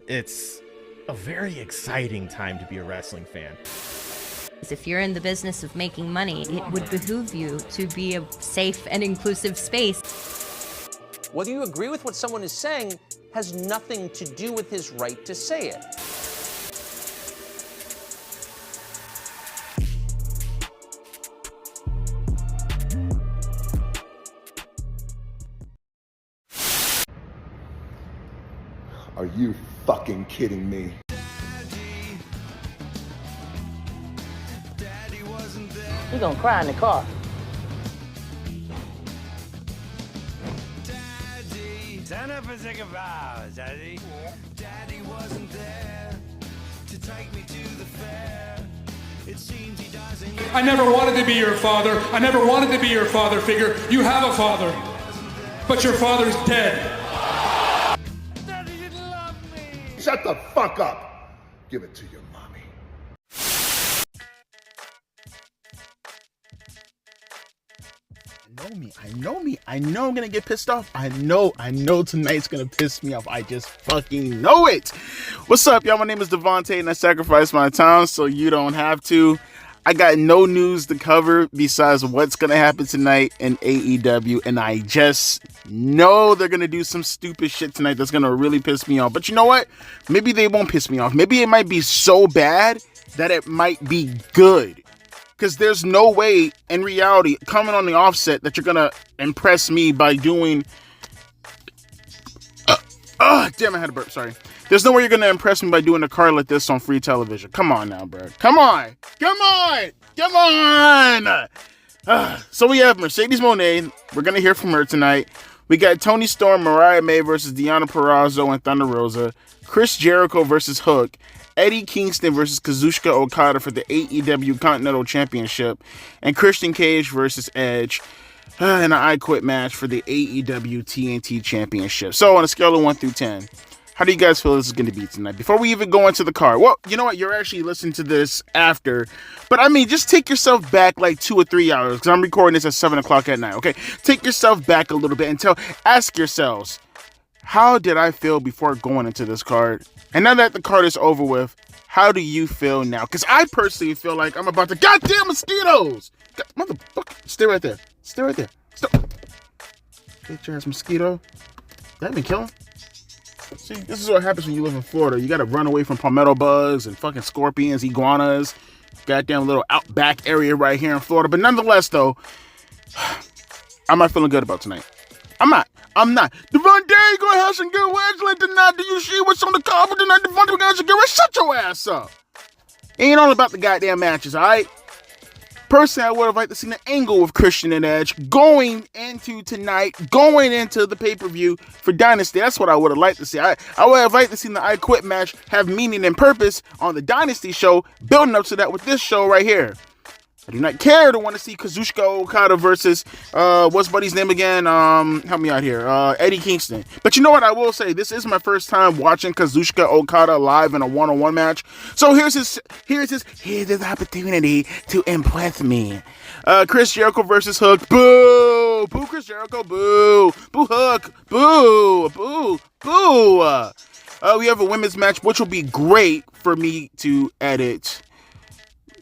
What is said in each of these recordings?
It's a very exciting time to be a wrestling fan. If you're in the business of making money, it would behoove you to be a safe and inclusive space. Whether you agree with what someone is saying has nothing to do with his right to say it. Are you fucking kidding me? He gonna cry in the car. Santa Pacific vows, Daddy. Daddy wasn't there to take me to the fair. It seems he doesn't. I never wanted to be your father. I never wanted to be your father figure. You have a father, but your father's dead. Daddy didn't love me. Shut the fuck up. Give it to your mommy. I know I'm gonna get pissed off. I know tonight's gonna piss me off. I just fucking know it. What's up, y'all? My name is Devontae, and I sacrifice my time so you don't have to. I got no news to cover besides what's gonna happen tonight in AEW, and I just know they're gonna do some stupid shit tonight that's gonna really piss me off. But you know what? Maybe they won't piss me off. Maybe it might be so bad that it might be good. Because there's no way, in reality, coming on the offset, that you're going to impress me by doing... damn, I had a burp, sorry. There's no way you're going to impress me by doing a card like this on free television. Come on now, bro. Come on! So we have Mercedes Moné. We're going to hear from her tonight. We got Toni Storm, Mariah May versus Deonna Purrazzo and Thunder Rosa. Chris Jericho versus Hook. Eddie Kingston versus Kazuchika Okada for the AEW Continental Championship, and Christian Cage versus Edge in an I Quit match for the AEW TNT Championship. So on a scale of 1 through 10, how do you guys feel this is going to be tonight? Before we even go into the card, well, you know what? You're actually listening to this after, but I mean, just take yourself back like 2 or 3 hours, because I'm recording this at 7 o'clock at night, okay? Take yourself back a little bit and ask yourselves, how did I feel before going into this card? And now that the card is over with, how do you feel now? Because I personally feel like I'm about to... Goddamn mosquitoes! Motherfucker. Stay right there. Stop. Get your ass mosquito. That been killing. See, this is what happens when you live in Florida. You gotta run away from palmetto bugs and fucking scorpions, iguanas. Goddamn little outback area right here in Florida. But nonetheless, though, I'm not feeling good about tonight. I'm not. Devontae, you gonna have some good wrestling tonight. Do you see what's on the card for tonight? Devontae, we're gonna have some good. Shut your ass up. Ain't all about the goddamn matches, alright? Personally, I would have liked to see an angle with Christian and Edge going into tonight, going into the pay-per-view for Dynasty. That's what I would have liked to see. I would have liked to see the I Quit match have meaning and purpose on the Dynasty show, building up to that with this show right here. I do not care to want to see Kazuchika Okada versus, what's Buddy's name again? Help me out here. Eddie Kingston. But you know what? I will say, this is my first time watching Kazuchika Okada live in a one-on-one match. So here's his opportunity to impress me. Chris Jericho versus Hook. Boo! Boo Chris Jericho. Boo! Boo Hook. Boo! Boo! Boo! We have a women's match, which will be great for me to edit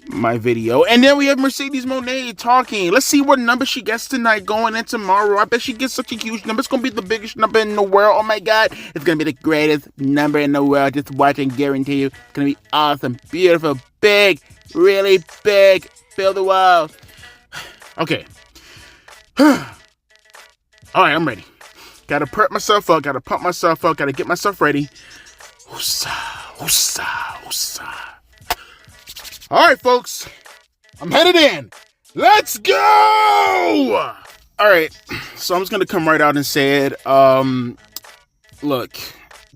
my video. And then we have Mercedes Moné talking. Let's see what number she gets tonight going in tomorrow. I bet she gets such a huge number. It's going to be the biggest number in the world. Oh my God. It's going to be the greatest number in the world. Just watch and guarantee you. It's going to be awesome. Beautiful. Big. Really big. Fill the world. Okay. Alright, I'm ready. Gotta prep myself up. Gotta pump myself up. Gotta get myself ready. Woosah. All right, folks, I'm headed in. Let's go! All right, so I'm just going to come right out and say it. Look,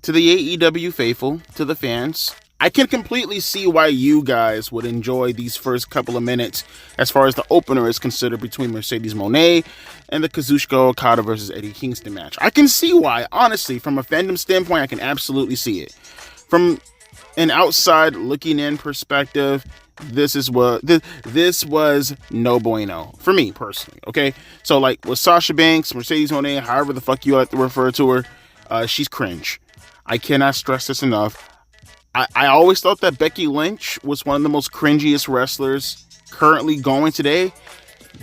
to the AEW faithful, to the fans, I can completely see why you guys would enjoy these first couple of minutes as far as the opener is considered between Mercedes Moné and the Kazuchika Okada versus Eddie Kingston match. I can see why, honestly, from a fandom standpoint, I can absolutely see it. From an outside looking in perspective, this was no bueno for me personally. Okay, so like with Sasha Banks, Mercedes Moné, however the fuck you like to refer to her, she's cringe. I cannot stress this enough. I always thought that Becky Lynch was one of the most cringiest wrestlers currently going today.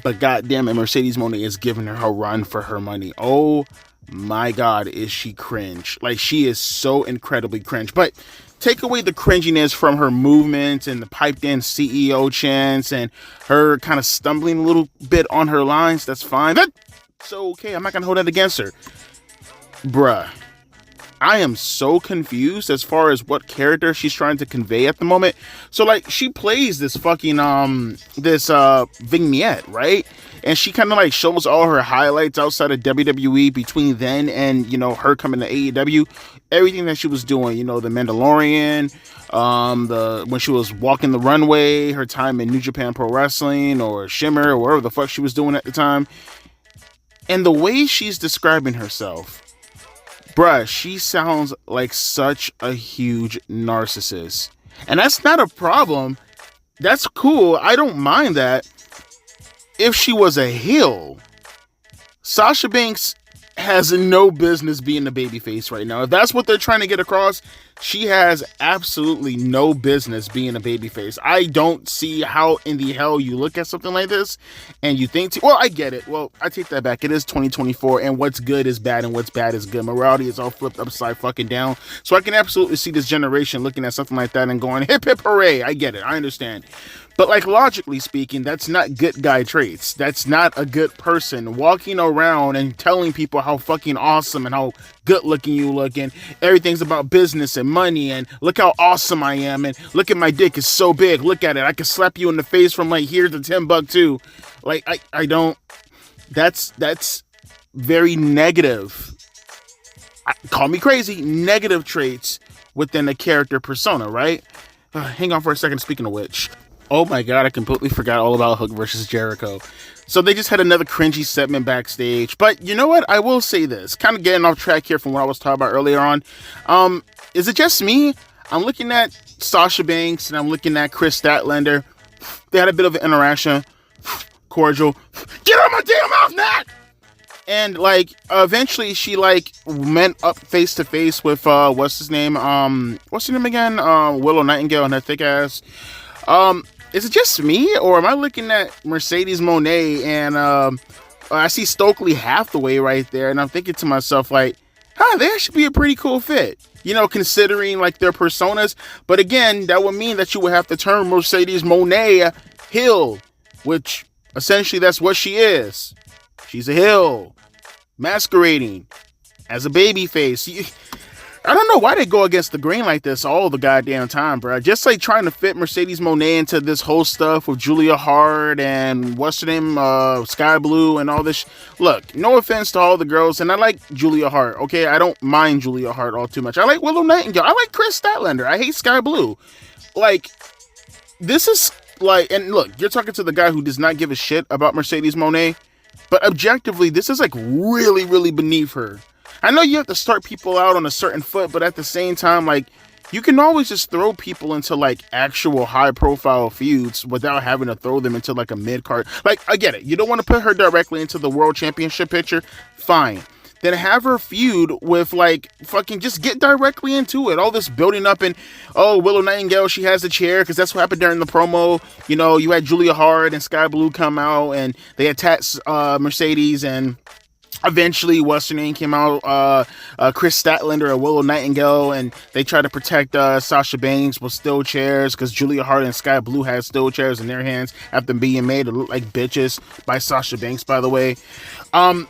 But goddamn it, Mercedes Moné is giving her a run for her money. Oh my God, is she cringe. Like, she is so incredibly cringe. But take away the cringiness from her movements and the piped in CEO chants and her kind of stumbling a little bit on her lines. That's fine. That's okay. I'm not going to hold that against her. Bruh. I am so confused as far as what character she's trying to convey at the moment. So, like, she plays this fucking, vignette, right? And she kind of, like, shows all her highlights outside of WWE between then and, you know, her coming to AEW. Everything that she was doing, you know, the Mandalorian, when she was walking the runway, her time in New Japan Pro Wrestling or Shimmer or whatever the fuck she was doing at the time. And the way she's describing herself, bruh, she sounds like such a huge narcissist. And that's not a problem. That's cool. I don't mind that. If she was a heel, Sasha Banks has no business being the babyface right now. If that's what they're trying to get across, she has absolutely no business being a babyface. I don't see how in the hell you look at something like this and you think, well, I get it. Well, I take that back. It is 2024 and what's good is bad and what's bad is good. Morality is all flipped upside fucking down. So I can absolutely see this generation looking at something like that and going, hip hip hooray. I get it. I understand. But like logically speaking, that's not good guy traits. That's not a good person walking around and telling people how fucking awesome and how good looking you look and everything's about business and money and look how awesome I am and look at my dick, it's so big. Look at it. I can slap you in the face from like here to Timbuktu. Like I don't. That's very negative. Call me crazy. Negative traits within a character persona, right? Hang on for a second. Speaking of which. Oh my God, I completely forgot all about Hook versus Jericho. So they just had another cringy segment backstage. But you know what? I will say this. Kind of getting off track here from what I was talking about earlier on. Is it just me? I'm looking at Sasha Banks and I'm looking at Chris Statlander. They had a bit of an interaction. Cordial. Get out of my damn mouth, Nat! And like eventually she like went up face to face with what's his name? What's her name again? Willow Nightingale and her thick ass. Is it just me, or am I looking at Mercedes Moné and I see Stokely Hathaway right there, and I'm thinking to myself like, they should be a pretty cool fit, you know, considering like their personas. But again, that would mean that you would have to turn Mercedes Moné heel, which essentially that's what she is. She's a heel, masquerading as a baby face. I don't know why they go against the grain like this all the goddamn time, bro. Just like trying to fit Mercedes Moné into this whole stuff with Julia Hart and what's her name, Sky Blue and all this. Look, no offense to all the girls, and I like Julia Hart, okay? I don't mind Julia Hart all too much. I like Willow Nightingale. I like Chris Statlander. I hate Sky Blue. Like, this is like, and look, you're talking to the guy who does not give a shit about Mercedes Moné, but objectively, this is like really, really beneath her. I know you have to start people out on a certain foot, but at the same time, like, you can always just throw people into, like, actual high-profile feuds without having to throw them into, like, a mid-card. Like, I get it. You don't want to put her directly into the World Championship picture? Fine. Then have her feud with, like, fucking just get directly into it. All this building up and, oh, Willow Nightingale, she has the chair, because that's what happened during the promo. You know, you had Julia Hart and Sky Blue come out, and they attacked Mercedes, and eventually, what's her name came out, Chris Statlander and Willow Nightingale, and they tried to protect Sasha Banks with steel chairs because Julia Hart and Sky Blue had steel chairs in their hands after being made to look like bitches by Sasha Banks, by the way.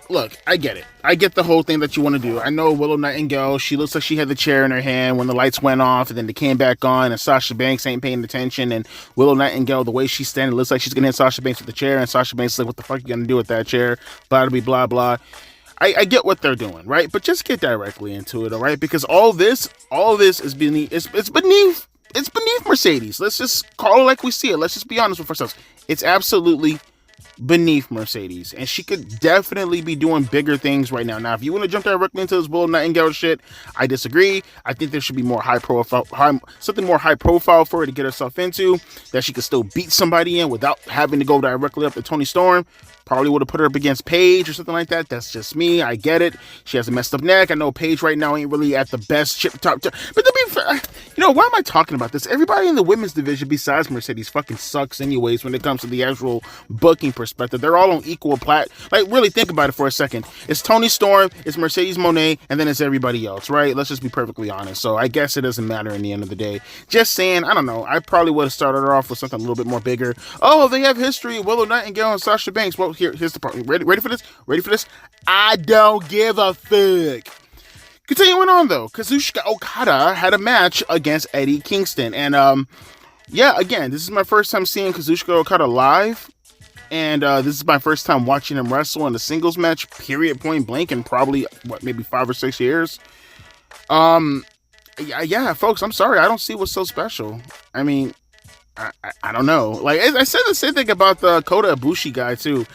Look, I get it. I get the whole thing that you want to do. I know Willow Nightingale, she looks like she had the chair in her hand when the lights went off, and then they came back on, and Sasha Banks ain't paying attention, and Willow Nightingale, the way she's standing, looks like she's gonna hit Sasha Banks with the chair, and Sasha Banks is like, what the fuck are you gonna do with that chair? Blah, blah, blah. I get what they're doing, right? But just get directly into it, all right? Because all this is beneath, it's beneath Mercedes. Let's just call it like we see it. Let's just be honest with ourselves. It's absolutely beneath Mercedes, and she could definitely be doing bigger things right now. Now, if you want to jump directly into this Willow Nightingale shit, I disagree. I think there should be more something more high profile for her to get herself into, that she could still beat somebody in without having to go directly up to Toni Storm. Probably would have put her up against Paige or something like that. That's just me. I get it. She has a messed up neck. I know Paige right now ain't really at the best top. But to be fair, why am I talking about this? Everybody in the women's division besides Mercedes fucking sucks anyways when it comes to the actual booking perspective. They're all on equal really think about it for a second. It's Toni Storm, it's Mercedes Moné, and then it's everybody else, right? Let's just be perfectly honest. So I guess it doesn't matter in the end of the day. Just saying, I don't know. I probably would have started her off with something a little bit more bigger. Oh, they have history. Willow Nightingale and Sasha Banks. Well, here's the part. Ready for this? Ready for this? I don't give a fuck. Continuing on though, Kazuchika Okada had a match against Eddie Kingston, and again, this is my first time seeing Kazuchika Okada live, and this is my first time watching him wrestle in a singles match. Period. Point blank, in probably maybe 5 or 6 years. Yeah, folks, I'm sorry, I don't see what's so special. I mean, I don't know. Like I said the same thing about the Kota Ibushi guy too.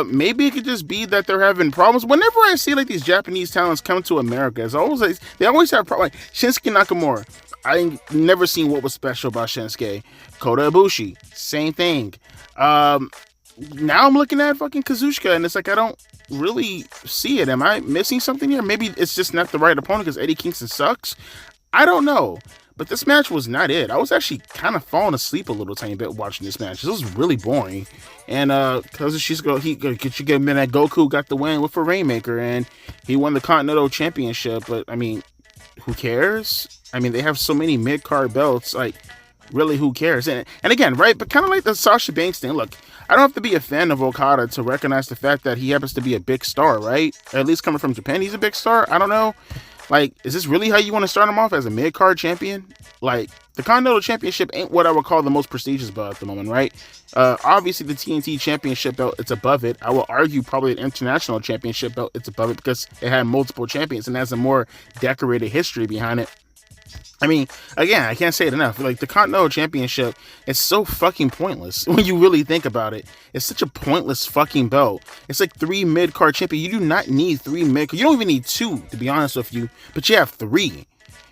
Maybe it could just be that they're having problems. Whenever I see like these Japanese talents come to America, it's always like, they always have problems. Like Shinsuke Nakamura, I never seen what was special about Shinsuke. Kota Ibushi, same thing. Now I'm looking at fucking Kazuchika, and it's like I don't really see it. Am I missing something here? Maybe it's just not the right opponent because Eddie Kingston sucks. I don't know. But this match was not it. I was actually kind of falling asleep a little tiny bit watching this match. This was really boring. And because she's that Goku got the win with a Rainmaker, and he won the Continental Championship. But I mean, who cares? I mean, they have so many mid-card belts. Like, really, who cares? And again, right? But kind of like the Sasha Banks thing. Look, I don't have to be a fan of Okada to recognize the fact that he happens to be a big star, right? At least coming from Japan, he's a big star. I don't know. Like, is this really how you want to start him off, as a mid-card champion? Like, the Continental Championship ain't what I would call the most prestigious belt at the moment, right? Obviously, the TNT Championship belt, it's above it. I will argue probably the International Championship belt, it's above it because it had multiple champions and has a more decorated history behind it. I mean, again, I can't say it enough. Like, the Continental Championship is so fucking pointless when you really think about it. It's such a pointless fucking belt. It's like 3 mid-card champions. You do not need 3 mid-card. You don't even need 2, to be honest with you. But you have 3.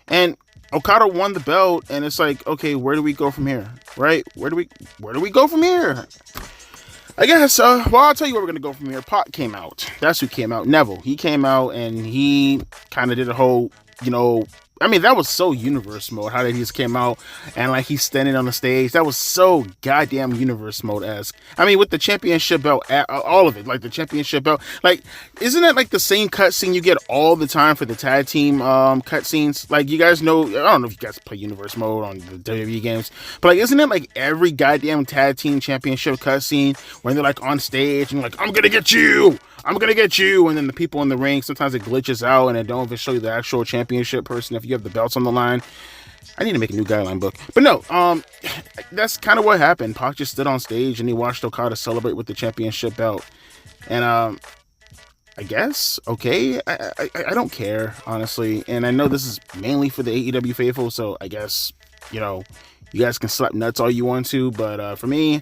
And Okada won the belt, and it's like, okay, where do we go from here? Right? Where do we go from here? I guess, well, I'll tell you where we're going to go from here. Pac came out. That's who came out. Neville. He came out, and he kind of did a whole, I mean, that was so universe mode, how they just came out and like he's standing on the stage. That was so goddamn universe mode-esque. I mean, with the championship belt, all of it, like the championship belt, like, isn't that like the same cutscene you get all the time for the tag team cutscenes? Like, you guys know, I don't know if you guys play universe mode on the WWE games, but like, isn't it like every goddamn tag team championship cutscene when they're like on stage and like, I'm gonna get you, and then the people in the ring, sometimes it glitches out and it don't even show you the actual championship person if you have the belts on the line. I need to make a new guideline book. But no, that's kind of what happened. Pac just stood on stage and he watched Okada celebrate with the championship belt. And I guess, okay, I don't care, honestly. And I know this is mainly for the AEW faithful, so I guess, you guys can slap nuts all you want to. But for me,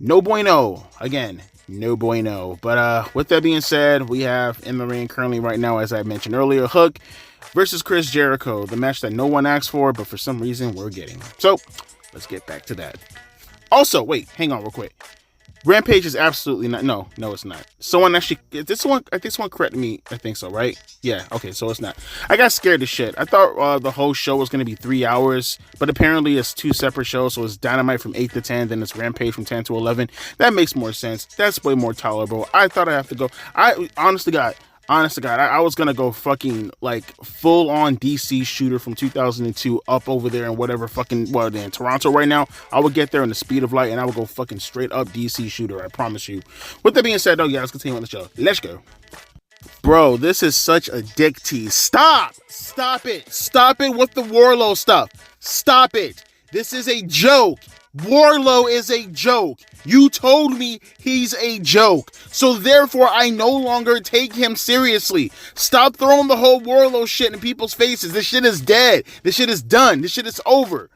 no bueno. Again, no bueno. But with that being said, we have in the ring currently right now, as I mentioned earlier, Hook versus Chris Jericho, the match that no one asked for, but for some reason we're getting. So let's get back to that. Also, wait, hang on real quick. Rampage is absolutely not. No, it's not. Someone actually, I think someone corrected me. I think so, right? Yeah, okay, so it's not. I got scared as shit. I thought the whole show was going to be 3 hours, but apparently it's 2 separate shows. So it's Dynamite from 8 to 10, then it's Rampage from 10 to 11. That makes more sense. That's way more tolerable. I thought I'd have to go. Honest to God, I was gonna go fucking like full on DC shooter from 2002 up over there in whatever fucking, well, they're in Toronto right now. I would get there in the speed of light and I would go fucking straight up DC shooter. I promise you. With that being said, though, yeah, let's continue on the show. Let's go. Bro, this is such a dick tease. Stop it with the Wardlow stuff. Stop it. This is a joke. Wardlow is a joke. You told me he's a joke. So therefore, I no longer take him seriously. Stop throwing the whole Wardlow shit in people's faces. This shit is dead. This shit is done. This shit is over.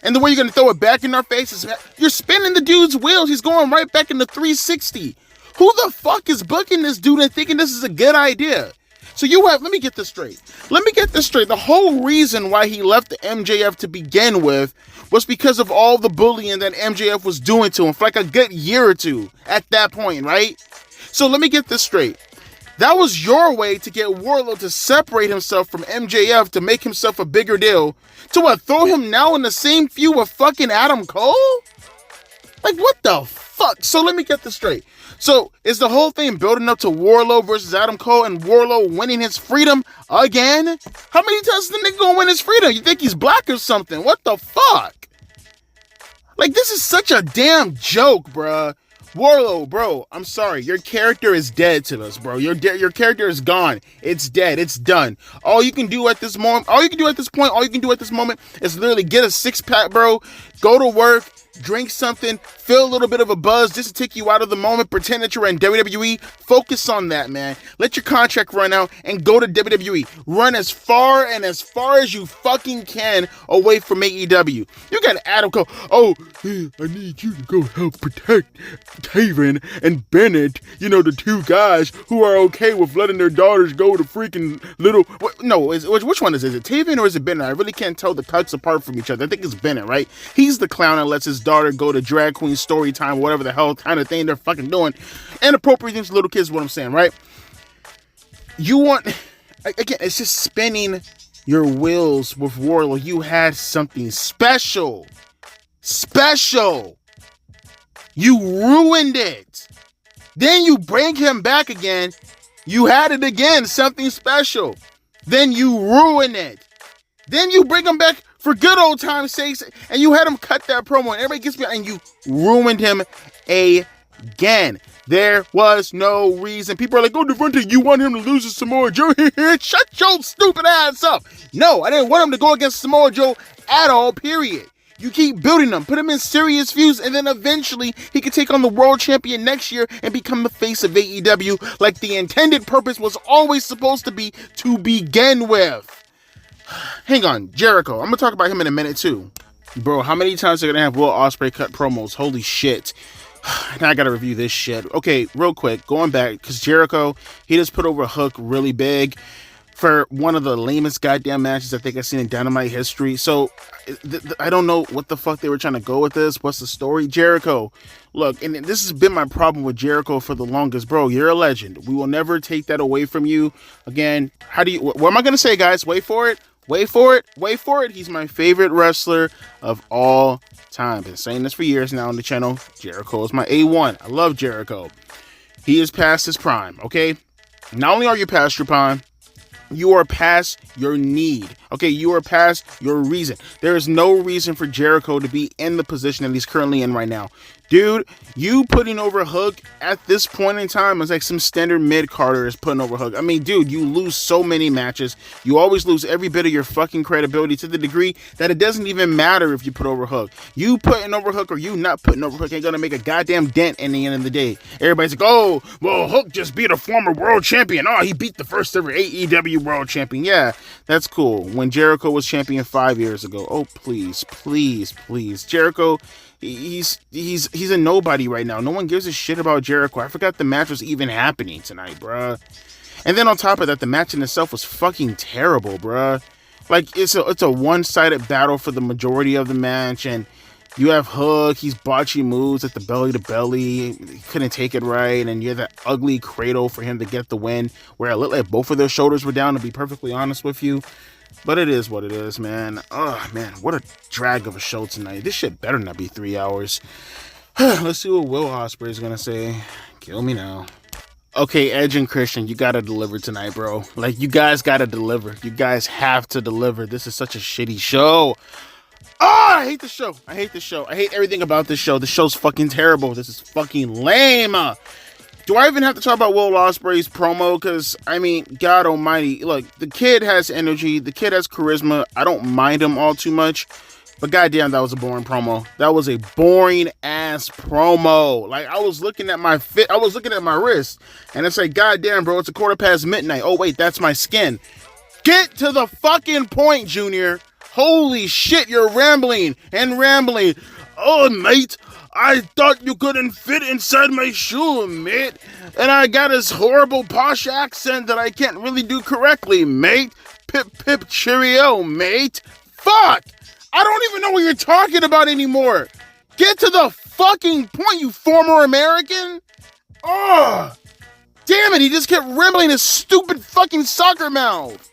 And the way you're going to throw it back in our faces, you're spinning the dude's wheels. He's going right back into 360. Who the fuck is booking this dude and thinking this is a good idea? So let me get this straight. The whole reason why he left the MJF to begin with was because of all the bullying that MJF was doing to him for like a good year or two at that point, right? So let me get this straight. That was your way to get Wardlow to separate himself from MJF to make himself a bigger deal. To what, throw him now in the same feud with fucking Adam Cole? Like, what the fuck? So let me get this straight. So is the whole thing building up to Wardlow versus Adam Cole and Wardlow winning his freedom again? How many times is the nigga gonna win his freedom? You think he's black or something? What the fuck? Like, this is such a damn joke, bruh. Wardlow, bro, I'm sorry. Your character is dead to us, bro. Your character is gone. It's dead. It's done. All you can do at this moment is literally get a six-pack, bro. Go to work. Drink something, feel a little bit of a buzz just to take you out of the moment, pretend that you're in WWE. Focus on that, man. Let your contract run out and go to WWE. Run as far as you fucking can away from AEW. You got Adam Cole. Oh, I need you to go help protect Taven and Bennett. You know, the two guys who are okay with letting their daughters go to freaking little... No, which one is it? Is it Taven or is it Bennett? I really can't tell the cuts apart from each other. I think it's Bennett, right? He's the clown that lets his daughter go to drag queen story time, whatever the hell kind of thing they're fucking doing. Inappropriate things for little kids, what I'm saying, right? You want, again, it's just spinning your wheels with Wardlow. You had something special. You ruined it. Then you bring him back again. You had it again, something special. Then you ruin it. Then you bring him back for good old time's sakes, and you had him cut that promo, and everybody gets me, and you ruined him again. There was no reason. People are like, oh, Devontae, you want him to lose to Samoa Joe? Shut your stupid ass up. No, I didn't want him to go against Samoa Joe at all, period. You keep building him, put him in serious feuds, and then eventually he could take on the world champion next year and become the face of AEW like the intended purpose was always supposed to be to begin with. Hang on, Jericho. I'm going to talk about him in a minute, too. Bro, how many times are they going to have Will Ospreay cut promos? Holy shit. Now I got to review this shit. Okay, real quick, going back, because Jericho, he just put over Hook really big for one of the lamest goddamn matches I think I've seen in Dynamite history. So, I don't know what the fuck they were trying to go with this. What's the story? Jericho, look, and this has been my problem with Jericho for the longest. Bro, you're a legend. We will never take that away from you. Again, what am I going to say, guys? Wait for it. He's my favorite wrestler of all time. Been saying this for years now on the channel. Jericho is my A1. I love Jericho. He is past his prime, okay? Not only are you past your prime, you are past your need. Okay, you are past your reason. There is no reason for Jericho to be in the position that he's currently in right now. Dude, you putting over Hook at this point in time is like some standard mid-carder is putting over Hook. I mean, dude, you lose so many matches. You always lose every bit of your fucking credibility to the degree that it doesn't even matter if you put over Hook. You putting over Hook or you not putting over Hook ain't gonna make a goddamn dent in the end of the day. Everybody's like, oh, well, Hook just beat a former world champion. Oh, he beat the first ever AEW world champion. Yeah, that's cool. When Jericho was champion 5 years ago. Oh, please. Jericho, he's a nobody right now. No one gives a shit about Jericho. I forgot the match was even happening tonight, bruh. And then on top of that, the match in itself was fucking terrible, bruh. Like, it's a one-sided battle for the majority of the match, and you have Hook, he's botching moves at the belly-to-belly, he couldn't take it right, and you have that ugly cradle for him to get the win, where it looked like both of their shoulders were down, to be perfectly honest with you. But it is what it is, man. Oh, man, what a drag of a show tonight. This shit better not be 3 hours. Let's see what Will Ospreay is gonna say. Kill me now. Okay, Edge and Christian, you gotta deliver tonight, bro. Like, you guys gotta deliver. You guys have to deliver. This is such a shitty show. Oh, I hate the show. I hate everything about this show. The show's fucking terrible. This is fucking lame. Do I even have to talk about Will Ospreay's promo? Because, I mean, God almighty. Look, the kid has energy. The kid has charisma. I don't mind him all too much. But goddamn, that was a boring promo. That was a boring ass promo. Like, I was looking at my wrist. And it's like, goddamn, bro, it's 1:15 midnight. Oh, wait, that's my skin. Get to the fucking point, Junior. Holy shit, you're rambling and rambling. Oh, mate, I thought you couldn't fit inside my shoe, mate. And I got this horrible posh accent that I can't really do correctly, mate. Pip, pip, cheerio, mate. Fuck! I don't even know what you're talking about anymore. Get to the fucking point, you former American. Oh, damn it, he just kept rambling his stupid fucking soccer mouth.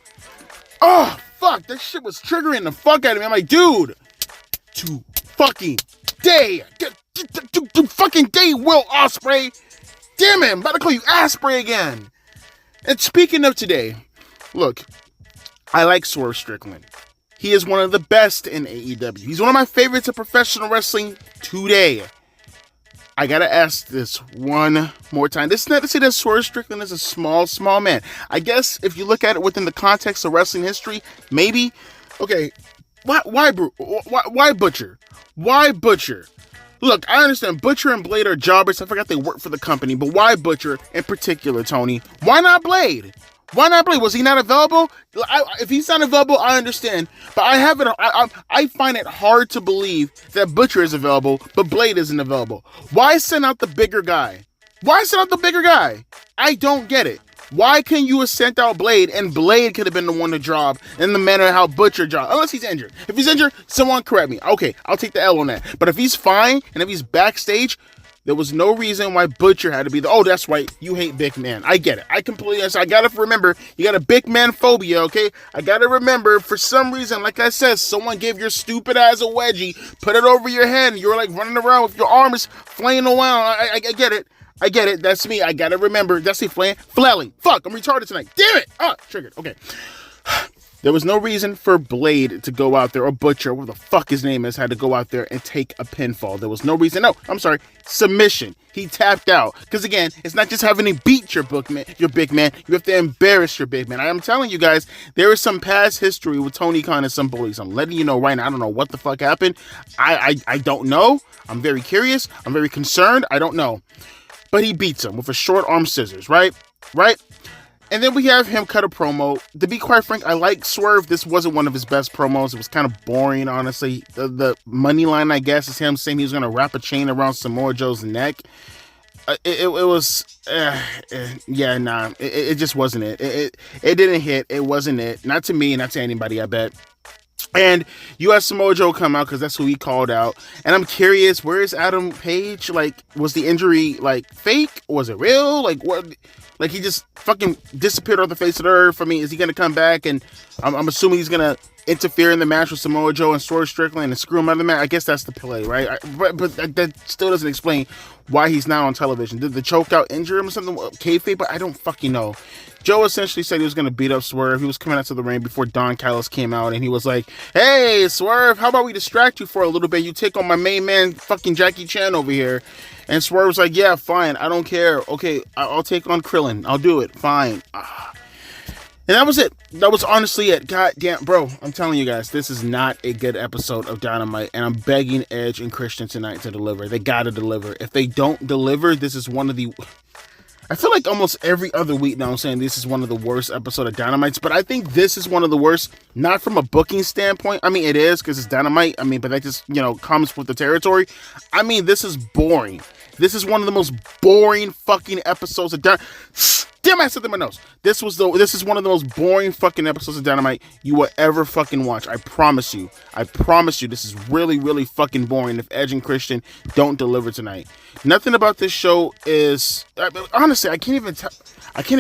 Oh, fuck, that shit was triggering the fuck out of me. I'm like, dude, to fucking day. To fucking day, Will Ospreay. Damn it, I'm about to call you Ospreay again. And speaking of today, look, I like Swerve Strickland. He is one of the best in AEW. He's one of my favorites of professional wrestling today. I gotta ask this one more time. This is not to say that Swerve Strickland is a small man. I guess if you look at it within the context of wrestling history, maybe. Okay, why Butcher? Why Butcher? Look, I understand Butcher and Blade are jobbers. I forgot they work for the company, but why Butcher in particular, Tony? Why not Blade? Why not Blade? Was he not available? If he's not available, I understand. But I find it hard to believe that Butcher is available, but Blade isn't available. Why send out the bigger guy? I don't get it. Why couldn't you have sent out Blade, and Blade could have been the one to drop in the manner how Butcher dropped? Unless he's injured. If he's injured, someone correct me. Okay, I'll take the L on that. But if he's fine, and if he's backstage, there was no reason why Butcher had to be oh, that's right, you hate big man. I get it. I completely understand. I gotta remember, you got a big man phobia, okay? I gotta remember, for some reason, like I said, someone gave your stupid ass a wedgie, put it over your head, and you're like running around with your arms flaying around. I get it. I get it. That's me. I gotta remember. That's it, flailing. Fuck, I'm retarded tonight. Damn it! Ah, triggered. Okay. There was no reason for Blade to go out there, or Butcher, whatever the fuck his name is, had to go out there and take a pinfall. There was no reason. No, I'm sorry. Submission. He tapped out. Because again, it's not just having to beat your big man. You have to embarrass your big man. I am telling you guys, there is some past history with Tony Khan and some bullies. I'm letting you know right now. I don't know what the fuck happened. I don't know. I'm very curious. I'm very concerned. I don't know. But he beats him with a short arm scissors, right? And then we have him cut a promo. To be quite frank, I like Swerve. This wasn't one of his best promos. It was kind of boring, honestly. The money line, I guess, is him saying he was going to wrap a chain around Samoa Joe's neck. It was, it just wasn't it. It didn't hit. It wasn't it. Not to me, not to anybody, I bet. And you have Samoa Joe come out because that's who he called out. And I'm curious, where is Adam Page? Like, was the injury, like, fake? Or was it real? Like, what? Like, he just fucking disappeared off the face of the earth. I mean, is he going to come back? And I'm assuming he's going to interfere in the match with Samoa Joe and Swerve Strickland and screw him out of the match. I guess that's the play, right? But that still doesn't explain why he's not on television. Did the choke out injure him or something? Kayfabe? But I don't fucking know. Joe essentially said he was going to beat up Swerve. He was coming out to the ring before Don Callis came out, and he was like, hey, Swerve, how about we distract you for a little bit? You take on my main man, fucking Jackie Chan over here. And Swerve was like, yeah, fine, I don't care. Okay, I'll take on Krillin. I'll do it. Fine. And that was it. That was honestly it. God damn, bro, I'm telling you guys, this is not a good episode of Dynamite, and I'm begging Edge and Christian tonight to deliver. They gotta deliver. If they don't deliver, this is one of the... I feel like almost every other week now I'm saying this is one of the worst episodes of Dynamites, but I think this is one of the worst, not from a booking standpoint. I mean, it is because it's Dynamite. I mean, but that just, comes with the territory. I mean, this is boring. This is one of the most boring fucking episodes of Dynamite. Damn, I said that in my nose. This is one of the most boring fucking episodes of Dynamite you will ever fucking watch. I promise you. This is really, really fucking boring if Edge and Christian don't deliver tonight. Nothing about this show is... honestly, I can't even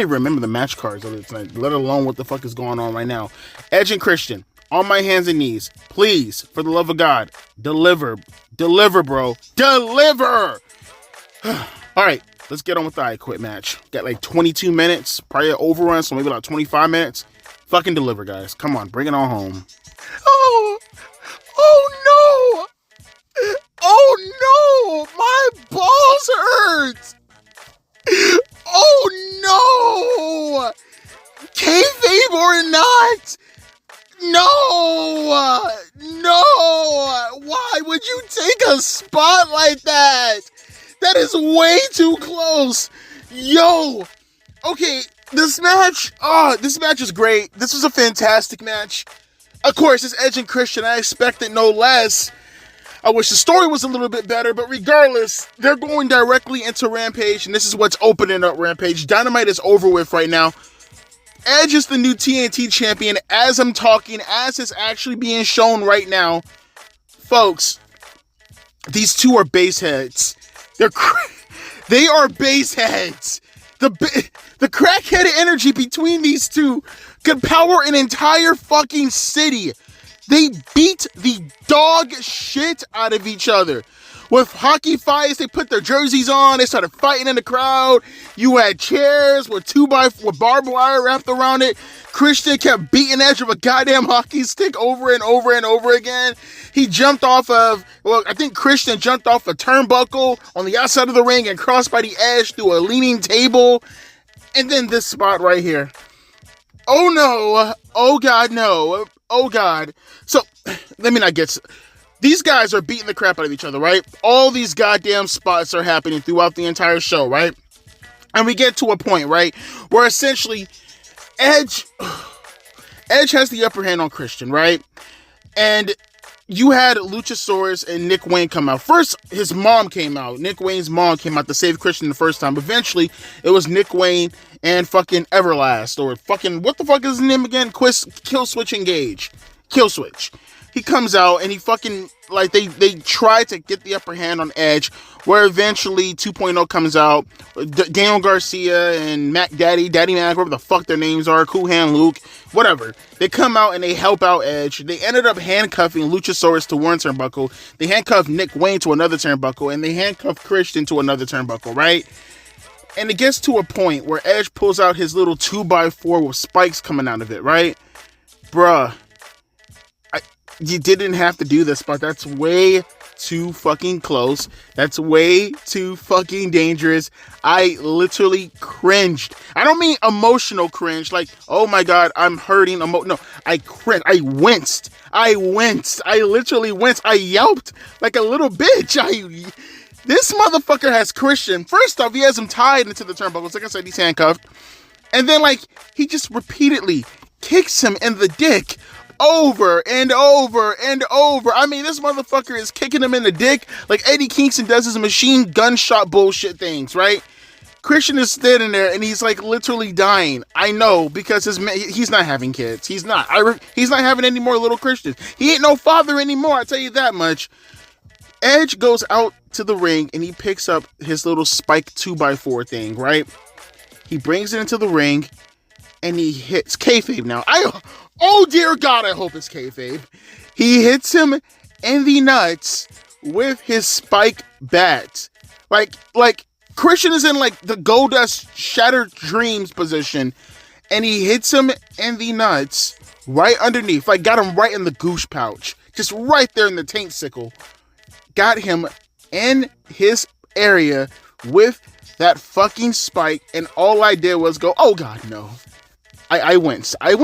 remember the match cards of it tonight, let alone what the fuck is going on right now. Edge and Christian, on my hands and knees, please, for the love of God, deliver. Deliver, bro. Deliver! All right, let's get on with the I Quit match. Got like 22 minutes, probably an overrun, so maybe like 25 minutes. Fucking deliver, guys. Come on, bring it on home. Oh no! Oh no! My balls hurt! Oh no! Kayfabe or not? No! Why would you take a spot like that? That is way too close. Yo. Okay, this match is great. This was a fantastic match. Of course, it's Edge and Christian. I expected no less. I wish the story was a little bit better, but regardless, they're going directly into Rampage, and this is what's opening up Rampage. Dynamite is over with right now. Edge is the new TNT champion as I'm talking, as it's actually being shown right now. Folks, these two are base heads. They are base heads. The crackhead energy between these two could power an entire fucking city. They beat the dog shit out of each other. With hockey fights, they put their jerseys on, they started fighting in the crowd. You had chairs with barbed wire wrapped around it. Christian kept beating Edge with a goddamn hockey stick over and over and over again. He jumped off of, I think Christian jumped off a turnbuckle on the outside of the ring and crossed by the edge through a leaning table. And then this spot right here. Oh no. Oh God, no. Oh God. So, let me not get... These guys are beating the crap out of each other, right? All these goddamn spots are happening throughout the entire show, right? And we get to a point, right, where essentially Edge has the upper hand on Christian, right? And you had Luchasaurus and Nick Wayne come out. First, his mom came out. Nick Wayne's mom came out to save Christian the first time. Eventually, it was Nick Wayne and fucking Everlast, or fucking, what the fuck is his name again? Killswitch Engage. Killswitch. He comes out and he fucking, like, they try to get the upper hand on Edge, where eventually 2.0 comes out. Daniel Garcia and Daddy Mac, whatever the fuck their names are, Cool Hand Luke, whatever. They come out and they help out Edge. They ended up handcuffing Luchasaurus to one turnbuckle. They handcuffed Nick Wayne to another turnbuckle, and they handcuffed Christian to another turnbuckle, right? And it gets to a point where Edge pulls out his little 2x4 with spikes coming out of it, right? Bruh. You didn't have to do this, but that's way too fucking close. That's way too fucking dangerous. I literally cringed. I don't mean emotional cringe, like, oh my God, I'm hurting. No, I cringed. I winced. I literally winced. I yelped like a little bitch. This motherfucker has Christian. First off, he has him tied into the turnbuckles. Like I said, he's handcuffed. And then, like, he just repeatedly kicks him in the dick. Over and over and over. I mean, this motherfucker is kicking him in the dick like Eddie Kingston does his machine gunshot bullshit things, right? Christian is standing there and he's like literally dying. I know, because he's not having kids. He's not having any more little Christians. He ain't no father anymore, I tell you that much. Edge goes out to the ring and he picks up his little spike 2x4 thing, right? He brings it into the ring and he hits kayfabe now. Oh dear God, I hope it's kayfabe. He hits him in the nuts with his spike bat. Like Christian is in like the Goldust Shattered Dreams position, and he hits him in the nuts right underneath. Like, got him right in the goosh pouch. Just right there in the taint sickle. Got him in his area with that fucking spike, and all I did was go, oh God, no. I winced. I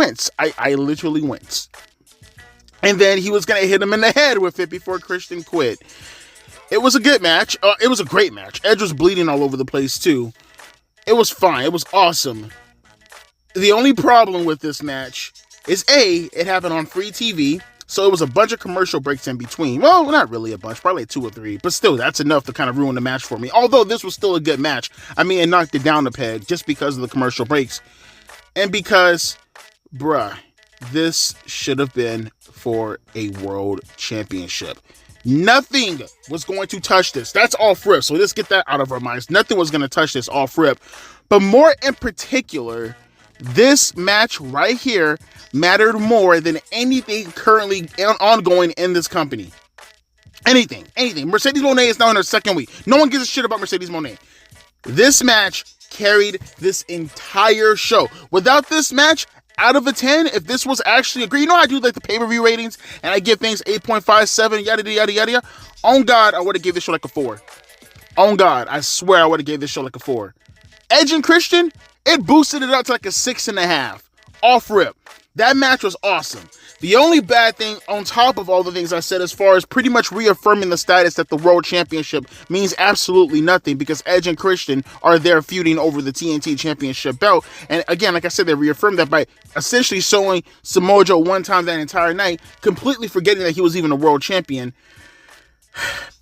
literally winced. And then he was going to hit him in the head with it before Christian quit. It was a good match. It was a great match. Edge was bleeding all over the place too. It was fine. It was awesome. The only problem with this match is it happened on free TV. So it was a bunch of commercial breaks in between. Well, not really a bunch, probably like 2 or 3. But still, that's enough to kind of ruin the match for me. Although this was still a good match. I mean, it knocked it down a peg just because of the commercial breaks. And because, bruh, this should have been for a world championship. Nothing was going to touch this. That's off rip. So let's get that out of our minds. Nothing was going to touch this off rip. But more in particular, this match right here mattered more than anything currently ongoing in this company. Anything. Mercedes Moné is now in her second week. No one gives a shit about Mercedes Moné. This match carried this entire show. Without this match, out of a 10, if this was actually agreed, you know, I do like the pay-per-view ratings, and I give things 8.57, yada, yada, yada, yada. On God, I would have gave this show like a 4. On God, I swear I would have gave this show like a 4. Edge and Christian, it boosted it up to like a 6.5. Off rip. That match was awesome. The only bad thing on top of all the things I said as far as pretty much reaffirming the status that the World Championship means absolutely nothing because Edge and Christian are there feuding over the TNT Championship belt. And again, like I said, they reaffirmed that by essentially showing Samoa Joe one time that entire night, completely forgetting that he was even a world champion.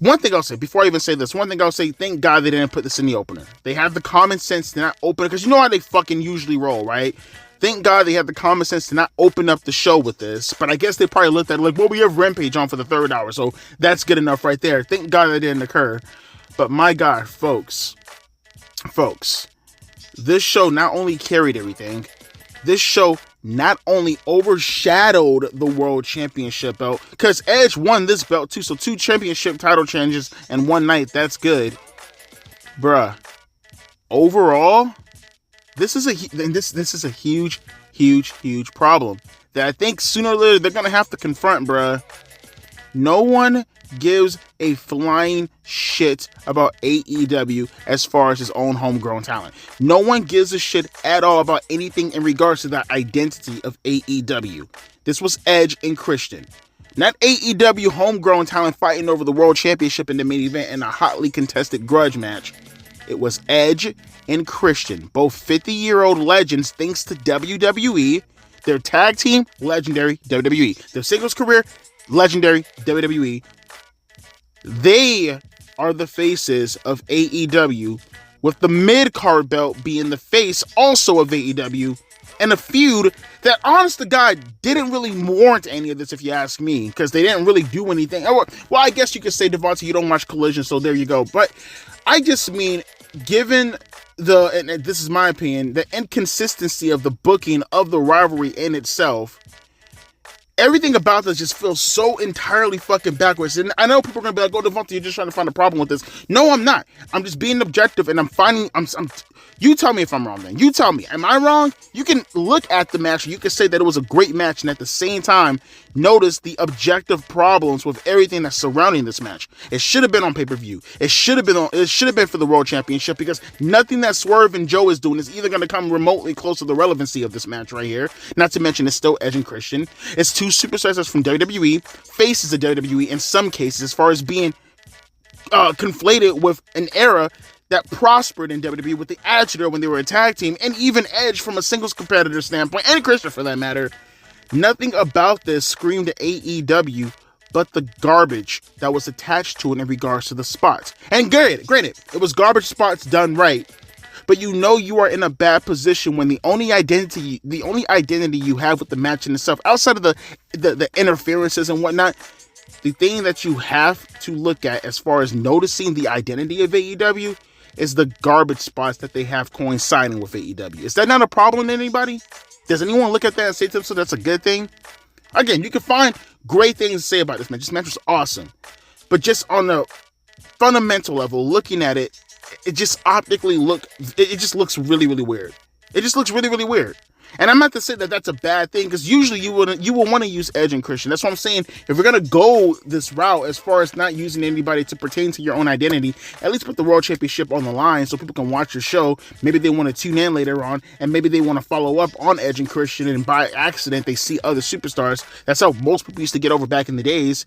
One thing I'll say, before I even say this, thank God they didn't put this in the opener. They have the common sense to not open it, because you know how they fucking usually roll, right? Thank God they had the common sense to not open up the show with this, but I guess they probably looked at it like, well, we have Rampage on for the third hour, so that's good enough right there. Thank God that didn't occur. But my God, folks, this show not only carried everything, this show not only overshadowed the World Championship belt, because Edge won this belt too, so 2 championship title changes in one night, that's good. Bruh, overall, this is a huge problem that I think sooner or later they're going to have to confront, bruh. No one gives a flying shit about AEW as far as his own homegrown talent. No one gives a shit at all about anything in regards to the identity of AEW. This was Edge and Christian. Not AEW homegrown talent fighting over the World Championship in the main event in a hotly contested grudge match. It was Edge and Christian, both 50-year-old legends thanks to WWE. Their tag team, legendary WWE. Their singles career, legendary WWE. They are the faces of AEW, with the mid-card belt being the face also of AEW, and a feud that, honest to God, didn't really warrant any of this, if you ask me, because they didn't really do anything. Well, I guess you could say, Devontae, you don't watch Collision, so there you go. But I just mean, given and this is my opinion, the inconsistency of the booking of the rivalry in itself, everything about this just feels so entirely fucking backwards. And I know people are gonna be like, "Oh, Devontae, you're just trying to find a problem with this." No, I'm not. I'm just being objective, and I'm you tell me if I'm wrong, then. You tell me. Am I wrong? You can look at the match, and you can say that it was a great match, and at the same time, notice the objective problems with everything that's surrounding this match. It should have been on pay-per-view. It should have been for the World Championship, because nothing that Swerve and Joe is doing is either gonna come remotely close to the relevancy of this match right here. Not to mention, it's still Edge and Christian. It's 2 superstars from WWE, faces of WWE in some cases, as far as being conflated with an era that prospered in WWE with the Attitude Era when they were a tag team, and even Edge from a singles competitor standpoint, and Christian for that matter. Nothing about this screamed AEW but the garbage that was attached to it in regards to the spots. And granted, it was garbage spots done right, but you know you are in a bad position when the only identity you have with the match in itself, outside of the interferences and whatnot, the thing that you have to look at as far as noticing the identity of AEW is the garbage spots that they have coinciding with AEW. Is that not a problem to anybody? Does anyone look at that and say to themselves that's a good thing? Again, you can find great things to say about this match. This match was awesome. But just on the fundamental level, looking at it, it just looks really, really weird. It just looks really, really weird. And I'm not to say that that's a bad thing, because usually you will want to use Edge and Christian. That's what I'm saying. If we're going to go this route as far as not using anybody to pertain to your own identity, at least put the World Championship on the line so people can watch your show. Maybe they want to tune in later on, and maybe they want to follow up on Edge and Christian, and by accident they see other superstars. That's how most people used to get over back in the days.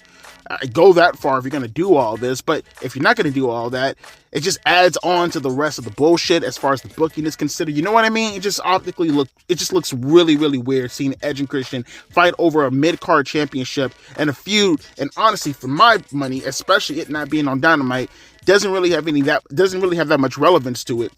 Go that far if you're going to do all this, but if you're not going to do all that, it just adds on to the rest of the bullshit as far as the booking is considered. You know what I mean? It just looks really, really weird seeing Edge and Christian fight over a mid-card championship and a feud. And honestly, for my money, especially it not being on Dynamite, doesn't really have that much relevance to it.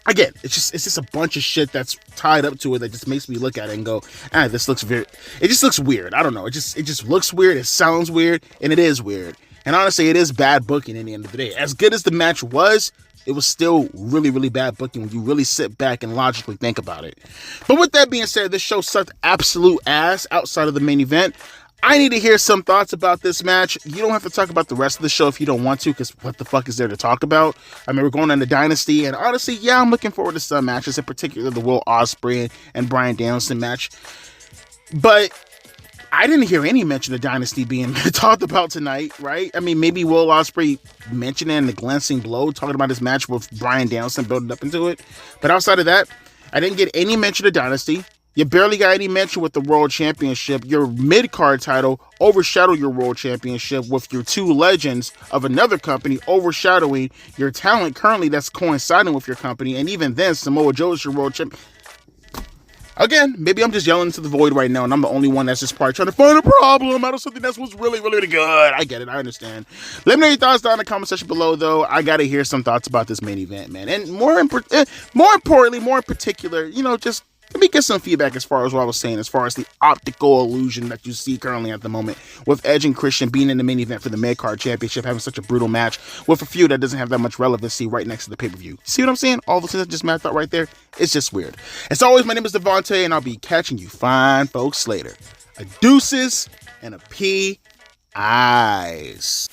Again, it's just a bunch of shit that's tied up to it that just makes me look at it and go, this looks weird. It just looks weird. I don't know. It just looks weird. It sounds weird, and it is weird. And honestly, it is bad booking in the end of the day. As good as the match was, it was still really, really bad booking when you really sit back and logically think about it. But with that being said, this show sucked absolute ass outside of the main event. I need to hear some thoughts about this match. You don't have to talk about the rest of the show if you don't want to, because what the fuck is there to talk about? I mean, we're going on the Dynasty, and honestly, yeah, I'm looking forward to some matches, in particular the Will Ospreay and Bryan Danielson match. But I didn't hear any mention of Dynasty being talked about tonight, right? I mean, maybe Will Ospreay mentioned it in the glancing blow, talking about his match with Bryan Danielson, building up into it. But outside of that, I didn't get any mention of Dynasty. You barely got any mention with the World Championship. Your mid-card title overshadowed your World Championship with your two legends of another company overshadowing your talent currently that's coinciding with your company. And even then, Samoa Joe is your World Champion. Again, maybe I'm just yelling into the void right now, and I'm the only one that's just probably trying to find a problem out of something that's was really, really good. I get it. I understand. Let me know your thoughts down in the comment section below, though. I got to hear some thoughts about this main event, man. And more importantly, more in particular, just let me get some feedback as far as what I was saying, as far as the optical illusion that you see currently at the moment with Edge and Christian being in the main event for the mid-card championship, having such a brutal match with a feud that doesn't have that much relevancy right next to the pay-per-view. See what I'm saying? All the things I just mapped out right there. It's just weird. As always, my name is Devontae, and I'll be catching you fine folks later. A deuces and a P eyes.